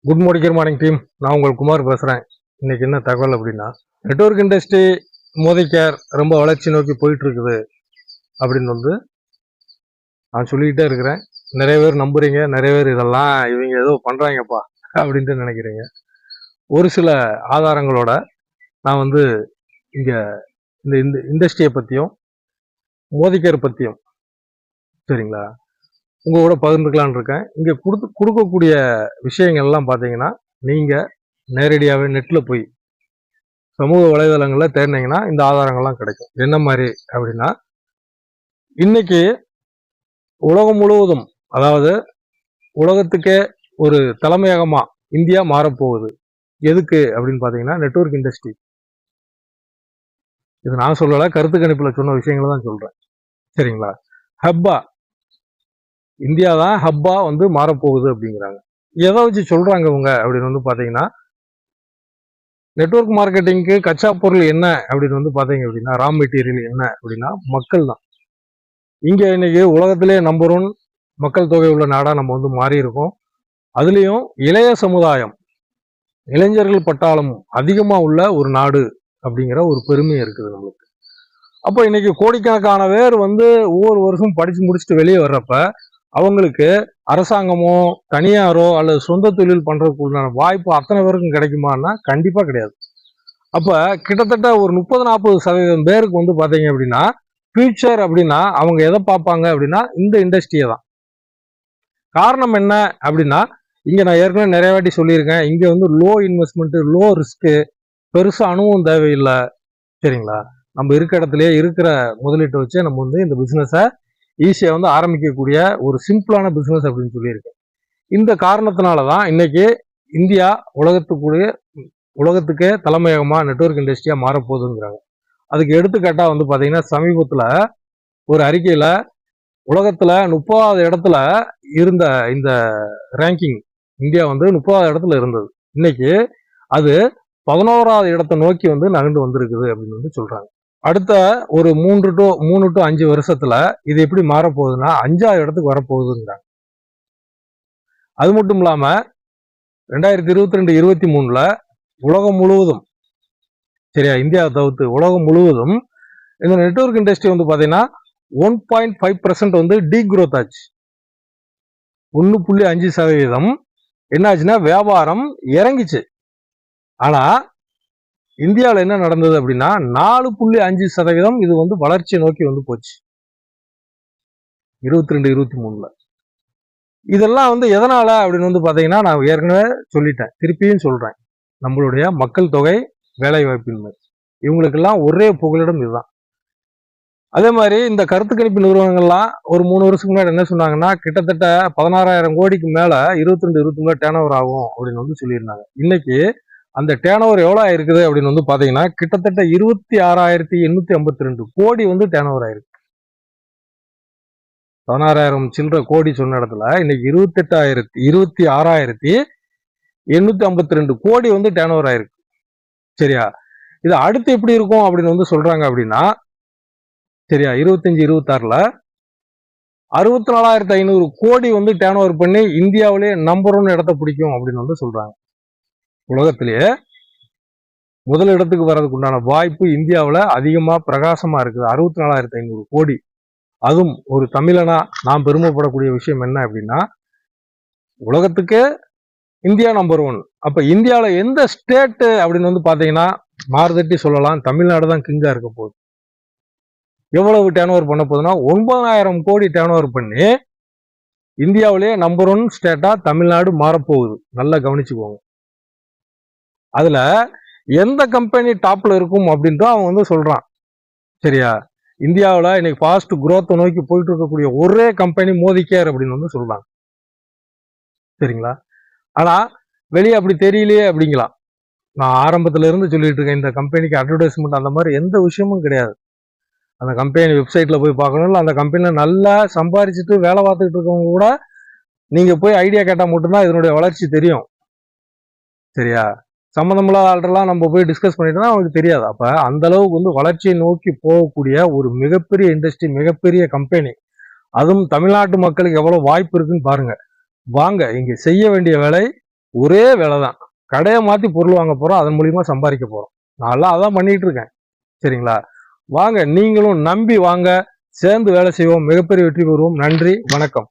Good morning team. நான் உங்கள் குமார் பேசுகிறேன். இன்னைக்கு என்ன தகவல் அப்படின்னா, நெட்வொர்க் இண்டஸ்ட்ரி மோதிகேர் ரொம்ப வளர்ச்சி நோக்கி போயிட்டு இருக்குது அப்படின்னு நான் சொல்லிக்கிட்டே இருக்கிறேன். நிறைய பேர் நம்புறீங்க, நிறைய பேர் இதெல்லாம் இவங்க ஏதோ பண்ணுறாங்கப்பா அப்படின்ட்டு நினைக்கிறீங்க. ஒரு சில ஆதாரங்களோட நான் இங்கே இந்த இண்டஸ்ட்ரியை பற்றியும் மோதிகேர் பற்றியும் சரிங்களா உங்க கூட பகிர்ந்துக்கலான்னு இருக்கேன். இங்கே கொடுக்கக்கூடிய விஷயங்கள்லாம் பார்த்தீங்கன்னா, நீங்கள் நேரடியாகவே நெட்டில் போய் சமூக வலைதளங்களில் தேடினீங்கன்னா இந்த ஆதாரங்கள்லாம் கிடைக்கும். என்ன மாதிரி அப்படின்னா, இன்னைக்கு உலகம் முழுவதும், அதாவது உலகத்துக்கே ஒரு தலைமையகமா இந்தியா மாறப்போகுது. எதுக்கு அப்படின்னு பார்த்தீங்கன்னா, நெட்வொர்க் இண்டஸ்ட்ரி. இது நான் சொல்லலை, கருத்து கணிப்பில் சொன்ன விஷயங்களை தான் சொல்கிறேன். சரிங்களா? ஹப்பா இந்தியா தான் ஹப்பா மாறப்போகுது அப்படிங்கிறாங்க. எதை வச்சு சொல்றாங்க இவங்க அப்படின்னு பார்த்தீங்கன்னா, நெட்வொர்க் மார்க்கெட்டிங்க்கு கச்சா பொருள் என்ன அப்படின்னு பார்த்தீங்க அப்படின்னா, ரா மெட்டீரியல் என்ன அப்படின்னா மக்கள் தான். இங்க இன்னைக்கு உலகத்திலே நம்பர் 1 மக்கள் தொகை உள்ள நாடா நம்ம மாறி இருக்கோம். அதுலேயும் இளைய சமுதாயம், இளைஞர்கள் பட்டாளம் அதிகமா உள்ள ஒரு நாடு அப்படிங்கிற ஒரு பெருமை இருக்குது நம்மளுக்கு. அப்போ இன்னைக்கு கோடிக்கணக்கான பேர் ஒவ்வொரு வருஷம் படிச்சு முடிச்சுட்டு வெளியே வர்றப்ப அவங்களுக்கு அரசாங்கமோ தனியாரோ அல்லது சொந்த தொழில் பண்றதுக்குள்ள வாய்ப்பு அத்தனை பேருக்கும் கிடைக்குமான்னா கண்டிப்பா கிடையாது. அப்ப கிட்டத்தட்ட ஒரு 30-40% பேருக்கு பாத்தீங்க அப்படின்னா ஃபியூச்சர் அப்படின்னா அவங்க எதை பார்ப்பாங்க அப்படின்னா இந்த இண்டஸ்ட்ரியை தான். காரணம் என்ன அப்படின்னா, இங்க நான் ஏற்கனவே நிறைய வாட்டி சொல்லியிருக்கேன், இங்க லோ இன்வெஸ்ட்மெண்ட், லோ ரிஸ்க், பெருசா அனுபவம் தேவையில்லை. சரிங்களா? நம்ம இருக்க இடத்துலயே இருக்கிற முதலீட்டை வச்சு நம்ம இந்த பிசினஸை ஈஸியா ஆரம்பிக்கக்கூடிய ஒரு சிம்பிளான பிசினஸ் அப்படின்னு சொல்லியிருக்கேன். இந்த காரணத்தினாலதான் இன்னைக்கு இந்தியா உலகத்துக்கே தலைமையகமா நெட்வொர்க் இண்டஸ்ட்ரியா மாறப்போகுதுங்கிறாங்க. அதுக்கு எடுத்துக்காட்டா பாத்தீங்கன்னா, சமீபத்துல ஒரு அறிக்கையில உலகத்துல 30வது இடத்துல இருந்த இந்த ரேங்கிங் இந்தியா 30வது இடத்துல இருந்தது. இன்னைக்கு அது 11வது இடத்தை நோக்கி நகர்ந்து வந்திருக்குது அப்படின்னு சொல்றாங்க. அடுத்த ஒரு 3 to 5 வருஷத்துல இது எப்படி மாறப்போகுதுன்னா 5வது இடத்துக்கு வரப்போகுதுங்கிறாங்க. அது மட்டும் இல்லாம 2022-23 உலகம் முழுவதும், சரியா, இந்தியாவை தவிர்த்து உலகம் முழுவதும் இந்த நெட்வொர்க் இண்டஸ்ட்ரி பாத்தீங்கன்னா 1.5% டீக்ரோத் ஆச்சு. 1.5% என்னாச்சுன்னா வியாபாரம் இறங்கிச்சு. ஆனா இந்தியாவில் என்ன நடந்தது அப்படின்னா 4.5% இது வளர்ச்சியை நோக்கி போச்சு 22-23. இதெல்லாம் எதனால அப்படின்னு பாத்தீங்கன்னா, நான் ஏற்கனவே சொல்லிட்டேன், திருப்பியும் சொல்றேன். நம்மளுடைய மக்கள் தொகை, வேலை வாய்ப்பின்மை, இவங்களுக்கெல்லாம் ஒரே புகலிடம் இதுதான். அதே மாதிரி இந்த கருத்து கணிப்பு நிறுவனங்கள்லாம் ஒரு 3 வருஷத்துக்கு முன்னாடி என்ன சொன்னாங்கன்னா, கிட்டத்தட்ட 16,000 கோடிக்கு மேல 22-23 டேர்ன் ஓவர் ஆகும் அப்படின்னு சொல்லியிருந்தாங்க. இன்னைக்கு அந்த டேர்ன் ஓவர் எவ்வளோ ஆயிருக்குது அப்படின்னு பாத்தீங்கன்னா, கிட்டத்தட்ட 26,852 கோடி டேர்ன் ஓவர் ஆயிருக்கு. 16,000 சில்லற கோடி சொன்ன இடத்துல இன்னைக்கு 26,852 கோடி டேர்ன் ஓவர் ஆயிருக்கு. சரியா? இது அடுத்து எப்படி இருக்கும் அப்படின்னு சொல்றாங்க அப்படின்னா, சரியா, 25-26ல 64,500 கோடி டேர்ன் ஓவர் பண்ணி இந்தியாவிலேயே நம்பர் 1 இடத்தை பிடிக்கும் அப்படின்னு சொல்றாங்க. உலகத்திலேயே முதல் இடத்துக்கு வர்றதுக்கு உண்டான வாய்ப்பு இந்தியாவில் அதிகமா பிரகாசமா இருக்குது. 64,500 கோடி. அதுவும் ஒரு தமிழனா நான் பெருமைப்படக்கூடிய விஷயம் என்ன அப்படின்னா, உலகத்துக்கு இந்தியா நம்பர் 1. அப்ப இந்தியாவில் எந்த ஸ்டேட் அப்படின்னு பாத்தீங்கன்னா மாறுதட்டி சொல்லலாம், தமிழ்நாடு தான் கிங்கா இருக்க போகுது. எவ்வளவு டேர்ன் ஓவர் பண்ண போகுதுன்னா 9,000 கோடி டேர்ன் ஓவர் பண்ணி இந்தியாவிலேயே நம்பர் 1 ஸ்டேட்டா தமிழ்நாடு மாறப்போகுது. நல்லா கவனிச்சுக்கோங்க. அதுல எந்த கம்பெனி டாப்ல இருக்கும் அப்படின்ட்டு அவன் சொல்றான். சரியா? இந்தியாவில் இன்னைக்கு ஃபாஸ்ட் குரோத்தை நோக்கி போயிட்டு இருக்கக்கூடிய ஒரே கம்பெனி மோதிகேர் அப்படின்னு சொல்றாங்க. சரிங்களா? ஆனா வெளியே அப்படி தெரியலையே அப்படிங்களாம். நான் ஆரம்பத்துல இருந்து சொல்லிட்டு இருக்கேன், இந்த கம்பெனிக்கு அட்வர்டைஸ்மெண்ட் அந்த மாதிரி எந்த விஷயமும் கிடையாது. அந்த கம்பெனி வெப்சைட்ல போய் பார்க்கணும், இல்லை அந்த கம்பெனில நல்லா சம்பாரிச்சுட்டு வேலை பார்த்துக்கிட்டு இருக்கவங்க கூட நீங்க போய் ஐடியா கேட்டால் மட்டும்தான் இதனுடைய வளர்ச்சி தெரியும். சரியா? சம்மந்தமில்லாத ஆள்லாம் நம்ம போய் டிஸ்கஸ் பண்ணிட்டோம்னா அவங்களுக்கு தெரியாது. அப்ப அந்த அளவுக்கு வளர்ச்சியை நோக்கி போகக்கூடிய ஒரு மிகப்பெரிய இண்டஸ்ட்ரி, மிகப்பெரிய கம்பெனி, அதுவும் தமிழ்நாட்டு மக்களுக்கு எவ்வளவு வாய்ப்பு இருக்குன்னு பாருங்க. வாங்க, இங்க செய்ய வேண்டிய வேலை ஒரே வேலை தான். கடையை மாத்தி பொருள் வாங்க போறோம், அதன் மூலியமா சம்பாதிக்க போறோம். நான்லாம் அதான் பண்ணிட்டு இருக்கேன். சரிங்களா? வாங்க, நீங்களும் நம்பி வாங்க, சேர்ந்து வேலை செய்வோம், மிகப்பெரிய வெற்றி பெறுவோம். நன்றி, வணக்கம்.